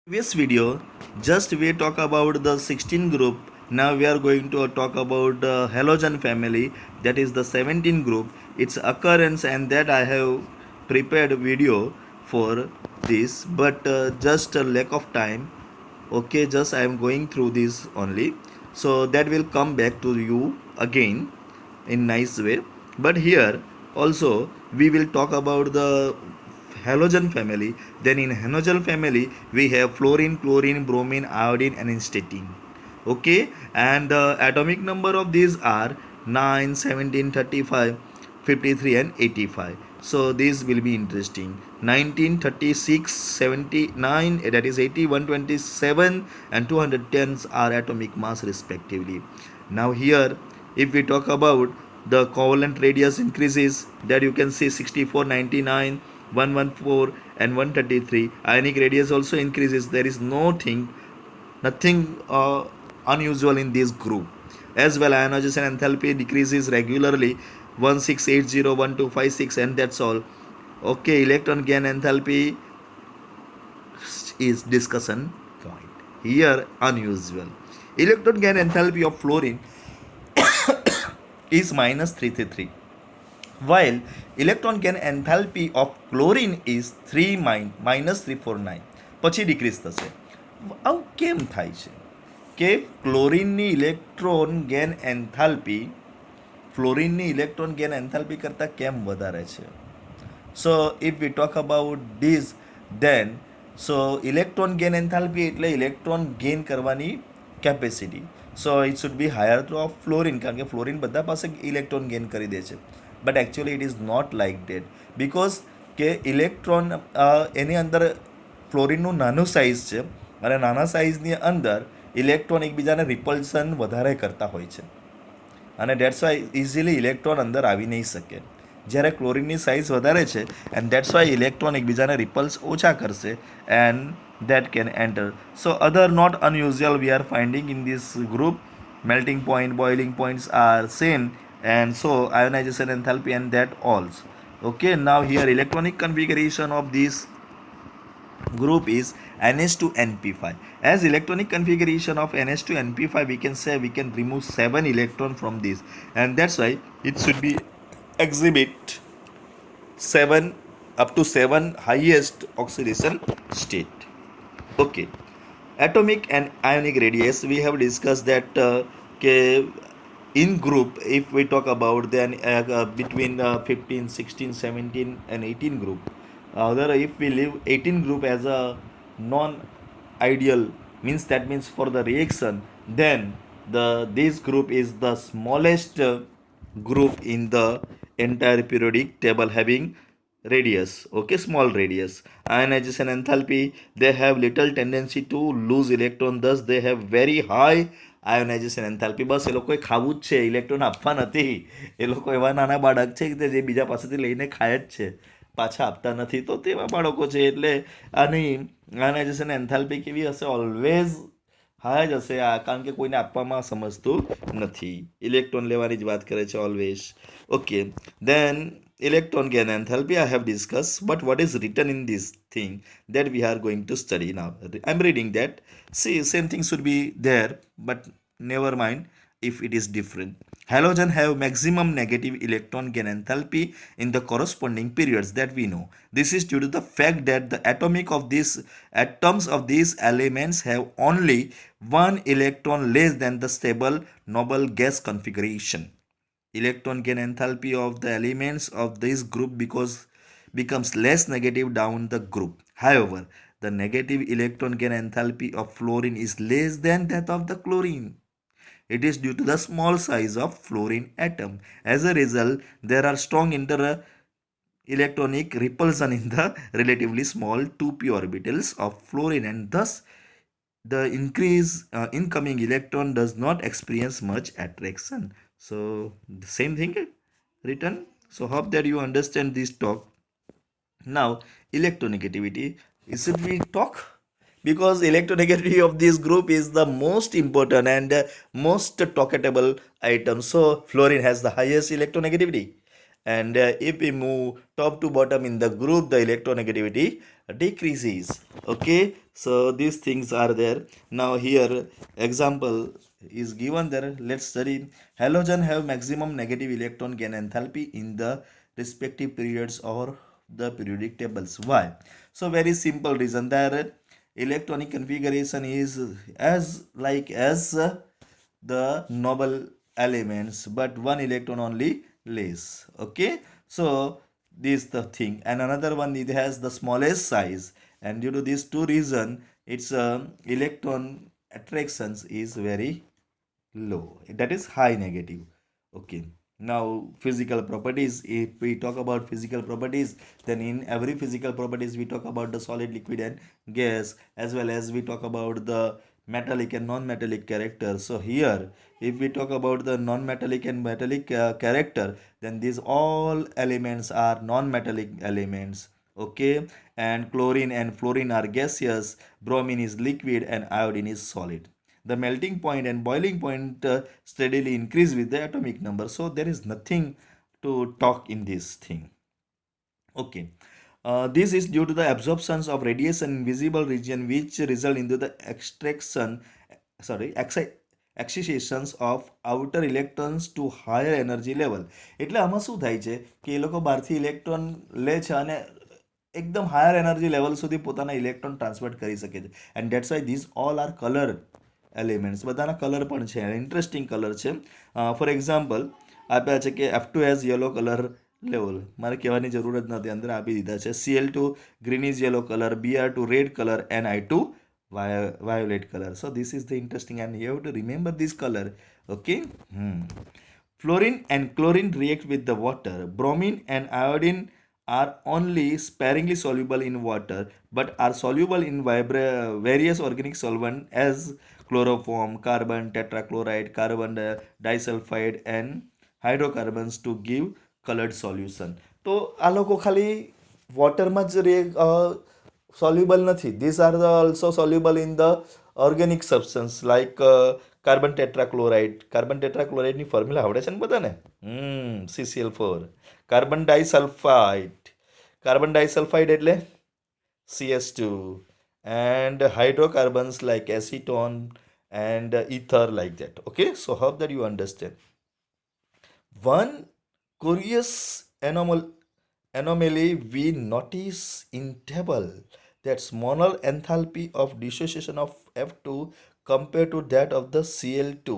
Previous video, just we talk about the 16 group. Now we are going to talk about the halogen family, that is the 17 group, its occurrence, and that I have prepared video for this, but just a lack of time. Okay, just I am going through this only, so that will come back to you again in nice way. But here also we will talk about the halogen family. Then in halogen family we have fluorine, chlorine, bromine, iodine and statin. Okay, and the atomic number of these are 9, 17, 35, 53 and 85. So this will be interesting. 19, 36, 79, that is 80, 127 and 210 are atomic mass respectively. Now here if we talk about the covalent radius increases, that you can see 64, 99, 114 and 133. Ionic radius also increases. There is nothing unusual in this group. As well, ionization enthalpy decreases regularly, 1680, 1256 and that's all. Okay, electron gain enthalpy is discussion point. Here unusual. Electron gain enthalpy of fluorine is minus 333, while electron gain enthalpy of chlorine is 3 minus 349. પછી decrease થશે. આવું કેમ થાય છે કે ક્લોરિનની electron gain enthalpy ફ્લોરિનની electron gain enthalpy કરતાં કેમ વધારે છે? So if we talk about this then so electron gain enthalpy એટલે ઇલેક્ટ્રોન ગેન કરવાની capacity. So it should be higher through of fluorine, કારણ કે ફ્લોરિન બધા પાસે ઇલેક્ટ્રોન ગેન કરી દે છે. But actually it is not like that, because કે ઇલેક્ટ્રોન એની અંદર ફ્લોરિનનું નાનું સાઇઝ છે અને નાના સાઇઝની અંદર ઇલેક્ટ્રોન એકબીજાને રિપલ્સન વધારે કરતા હોય છે અને ડેટ્સ વાય ઇઝીલી ઇલેક્ટ્રોન અંદર આવી નહીં શકે. જ્યારે ક્લોરિનની સાઇઝ વધારે છે એન્ડ દેટ્સ વાય ઇલેક્ટ્રોન એકબીજાને રિપલ્સ ઓછા કરશે and that can enter. So other not unusual we are finding in this group. Melting point, boiling points are same, and so ionization enthalpy and that also. Okay, now here electronic configuration of this group is NH2NP5. As electronic configuration of NH2NP5, we can say we can remove 7 electron from this, and that's why it should be exhibit 7 up to 7 highest oxidation state. Okay, atomic and ionic radius we have discussed that in group if we talk about then between 15, 16, 17 and 18 group. Other if we leave 18 group as a non ideal, means that means for the reaction, then this group is the smallest group in the entire periodic table having radius. Okay, small radius. Ionization enthalpy, they have little tendency to lose electron, thus they have very high ionisation enthalpy. બસ એ લોકોએ ખાવું જ છે, electron આપવા નથી. એ લોકો એવા નાના બાળક છે કે જે બીજા પાસેથી લઈને ખાય જ છે, પાછા આપતા નથી. તો તેવા બાળકો છે એટલે આની આયોનાઇઝેશન એન્થાલ્પી કેવી હશે? ઓલવેઝ હાઈ જ હશે, કારણ કે કોઈને આપવામાં સમજતું નથી, ઇલેક્ટ્રોન લેવાની જ વાત કરે છે always. Okay, then electron gain enthalpy I have discussed, but what is written in this thing that we are going to study now? I'm reading that. See, same thing should be there, but never mind if it is different. Halogen have maximum negative electron gain enthalpy in the corresponding periods that we know. This is due to the fact that the atoms of these elements have only one electron less than the stable noble gas configuration. Electron gain enthalpy of the elements of this group becomes less negative down the group. However, the negative electron gain enthalpy of fluorine is less than that of the chlorine. It is due to the small size of fluorine atom. As a result, there are strong electronic repulsion in the relatively small 2p orbitals of fluorine, and thus the incoming electron does not experience much attraction. So the same thing written. So hope that you understand this talk. Now electronegativity, should we talk? Because electronegativity of this group is the most important and most talkable item. So fluorine has the highest electronegativity And if we move top to bottom in the group, the electronegativity decreases. Okay, so these things are there. Now here example is given there. Let's study. Halogen have maximum negative electron gain enthalpy in the respective periods or the periodic tables. Why? So very simple reason. Their electronic configuration is as like as the noble elements, but one electron only less. Okay, so this the thing. And another one, it has the smallest size, and due to these two reason, its electron attractions is very low, that is high negative. Okay, now physical properties. If we talk about physical properties, then in every physical properties we talk about the solid, liquid and gas, as well as we talk about the metallic and non-metallic character. So here if we talk about the non-metallic and metallic character, then these all elements are non-metallic elements. Okay, and chlorine and fluorine are gaseous, bromine is liquid and iodine is solid. The melting point and boiling point steadily increase with the atomic number, so there is nothing to talk in this thing. Okay, this is due to the absorptions of radiation in visible region, which result into the excitations of outer electrons to higher energy level. એટલે આમાં શું થાય છે કે એ લોકો બહારથી electron લે છે અને એકદમ હાયર એનર્જી લેવલ સુધી પોતાના ઇલેક્ટ્રોન ટ્રાન્સફર કરી શકે છે. And dates Y this all are colour elements. બધાના કલર પણ છે, ઇન્ટરેસ્ટિંગ કલર છે. ફોર એક્ઝામ્પલ આપ્યા છે કે F2 has yellow colour level. મારે કહેવાની જરૂર જ નથી, અંદર આપી દીધા છે. Cl2 green is yellow color, Br2 red color and I2 violet color. So this is the interesting, and you have to remember this color. Okay. Fluorine and chlorine react with the water. Bromine and iodine are only sparingly soluble in water, but are soluble in various organic solvents as chloroform, carbon tetrachloride, carbon disulfide and hydrocarbons to give colored solution. તો આ લોકો ખાલી વોટરમાં જ soluble નથી. These are also soluble in the organic substance like carbon tetrachloride. Carbon tetrachloride ની formula આવડે છે ને બધાને? CCl4. કાર્બન ડાઈસલ્ફાઇડ એટલે CH2, and hydrocarbons like acetone and ether, like that. Okay, so hope that you understand. One curious anomaly we notice in table, that's monal enthalpy of dissociation of F2 compared to that of the Cl2,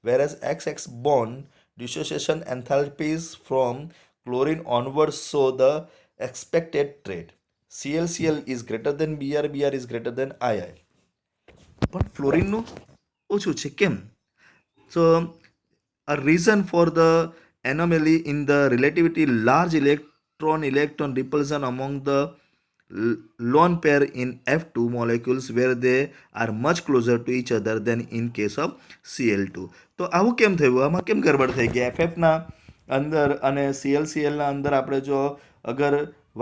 whereas XX bond dissociation enthalpies from chlorine onwards show the expected trait. ClCl is greater than Br, Br is greater than II. પણ ફ્લોરિનનું ઓછું છે, કેમ? So a reason for the anomaly in the relativity large electron repulsion among the lone pair in F2 molecules where they are much closer to each other than in case of Cl2. તો આવું કેમ થયું? આમાં કેમ ગરબડ થઈ ગઈ? FFના અંદર અને ClClના અંદર આપણે જો અગર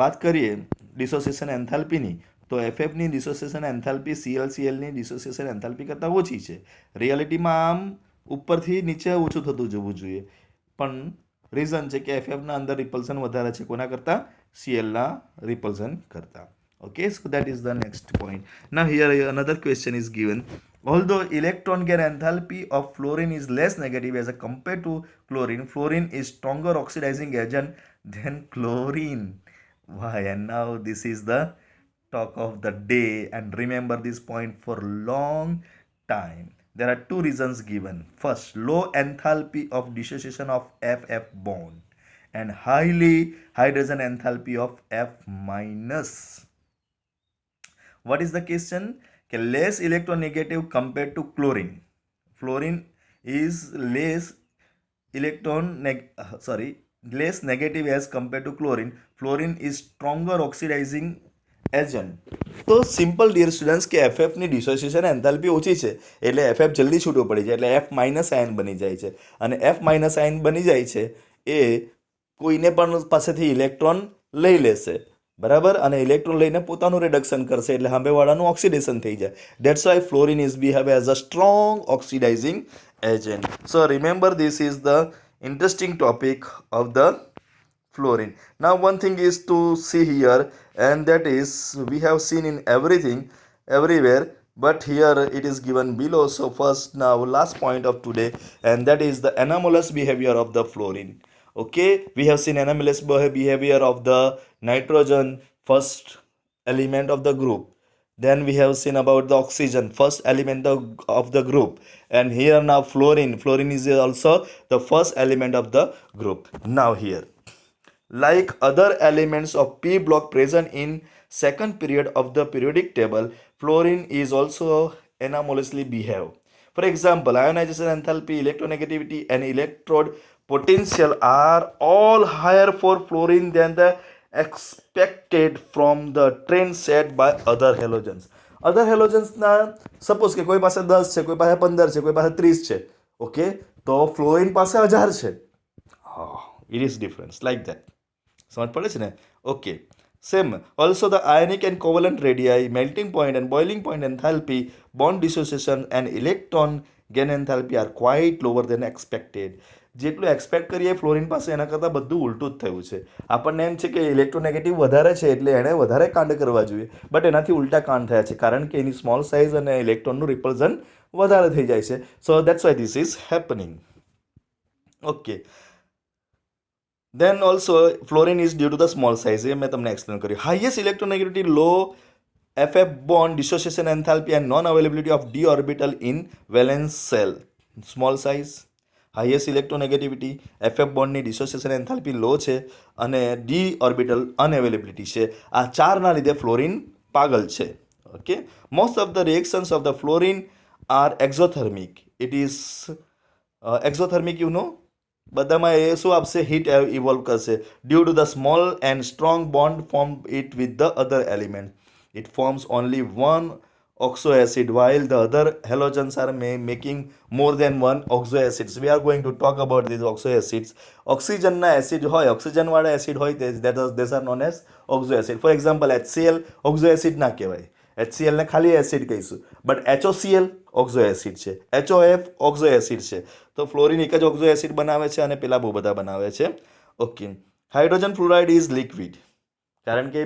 વાત કરીએ ડિસોસિએશન એન્થાલ્પીની, તો એફએફની ડિસોસિએશન એન્થાલ્પી ClClની ડિસોસિએશન એન્થાલ્પી કરતાં ઓછી છે. રિયાલિટીમાં આમ ઉપરથી નીચે ઓછું થતું જવું જોઈએ, પણ રીઝન છે કે એફએફના અંદર રિપલ્સન વધારે છે કોના કરતાં? Clના રિપલ્સન કરતાં. Okay, so that is the next point. Now here another question is given. Although electron gain enthalpy of fluorine is less negative as compared to chlorine, fluorine is stronger oxidizing agent than chlorine. Why? And now this is the talk of the day, and remember this point for long time. There are two reasons given. First, low enthalpy of dissociation of FF bond and highly hydrogen enthalpy of F minus. What is the question? Less electronegative compared to chlorine. Fluorine is less less negative as compared to chlorine. Fluorine is stronger oxidizing agent. તો simple dear students કે એફએફની dissociation enthalpy ઓછી છે એટલે FF જલ્દી છૂટો પડી જાય એટલે F માઇનસ આયન બની જાય છે, અને F માઇનસ આયન બની જાય છે એ કોઈને પણ પાસેથી ઇલેક્ટ્રોન લઈ લેશે, બરાબર, અને ઇલેક્ટ્રોન લઈને પોતાનું રિડક્શન કરશે એટલે સામેવાળાનું ઓક્સિડેશન થઈ જાય. That's why fluorine is behave as a strong oxidizing agent. So remember, this is the interesting topic of the fluorine. Now one thing is to see here, and that is we have seen in everything everywhere, but here it is given below. So first, now last point of today, and that is the anomalous behavior of the fluorine. Okay, we have seen anomalous behavior of the nitrogen, first element of the group. Then we have seen about the oxygen, first element of the group. And here now fluorine is also the first element of the group. Now here, like other elements of p block present in second period of the periodic table, fluorine is also anomalously behave. For example, ionization enthalpy, electronegativity, and electrode potential are all higher for fluorine than the expected from the trend set by other halogens. Other હેલોજન્સના suppose કે કોઈ પાસે 10 છે, કોઈ પાસે 15 છે, કોઈ પાસે 30 છે, ઓકે, તો ફ્લોરિન પાસે 1000 છે. It is difference like that. સમજ પડે છે ને? Okay, same. Also, the ionic and covalent radii, melting point and boiling point enthalpy, bond dissociation, and electron gain enthalpy are quite lower than expected. જેટલું expect કરીએ fluorine પાસે એના કરતાં બધું ઉલટું જ થયું છે. આપણને એમ છે કે ઇલેક્ટ્રોનેગેટિવ વધારે છે એટલે એણે વધારે કાંડ કરવા જોઈએ, બટ એનાથી ઉલટા કાંડ થયા છે કારણ કે એની સ્મોલ સાઇઝ અને ઇલેક્ટ્રોનનું રિપલ્ઝન વધારે થઈ જાય છે. સો that's why this is happening. Okay, then also fluorine is due to the small size. ये मैं તમને explain કર્યું. Highest electronegativity, low FF bond dissociation enthalpy and non-availability of d orbital in valence shell. Small size, highest electronegativity, FF બોન્ડની dissociation enthalpy low છે અને D orbital અનઅવેલેબિલિટી છે. આ ચારના લીધે ફ્લોરિન પાગલ છે. Okay, most of the reactions of the fluorine are exothermic. It is exothermic, you know, બધામાં એ શું આપશે? હીટ ઇવોલ્વ કરશે. Due to the small and strong bond form it with the other element. It forms only one oxo acid while the other halogens are making more than one oxo acids. We are going to talk about these oxo acids. Oxygen na acid hoy, oxygen wala acid hoy, these are known as oxo acid. For example, HCl oxo acid na કહેવાય. HCl ને ખાલી acid કહીશું, but HOCl oxo acid છે, HOF oxo acid છે. તો fluorine એક જ oxo acid બનાવે છે અને પેલા બહુ બધા બનાવે છે. Okay, hydrogen fluoride is liquid. કારણ કે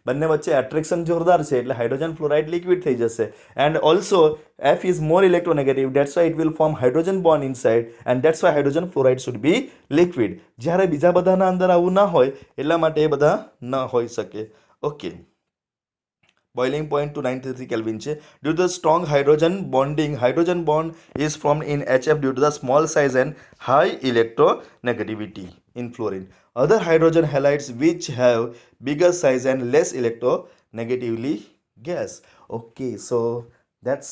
બંને વચ્ચે એટ્રેક્શન જોરદાર છે એટલે હાઇડ્રોજન ફ્લોરાઇડ લિક્વિડ થઈ જશે. And also F is more electronegative, that's why it will form hydrogen bond inside, and that's why hydrogen fluoride should be liquid. જ્યારે બીજા બધાના અંદર આવું ના હોય એટલા માટે એ બધા ન હોઈ શકે. Okay, boiling point to 93 Kelvin છે. Due to the strong hydrogen bonding, hydrogen bond is formed in HF due to the small size and high electronegativity in fluorine. Other hydrogen halides which have bigger size and less electronegatively gas. Okay, so that's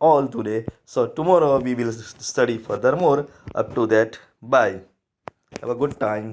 all today. So tomorrow we will study furthermore. Up to that, bye. Have a good time.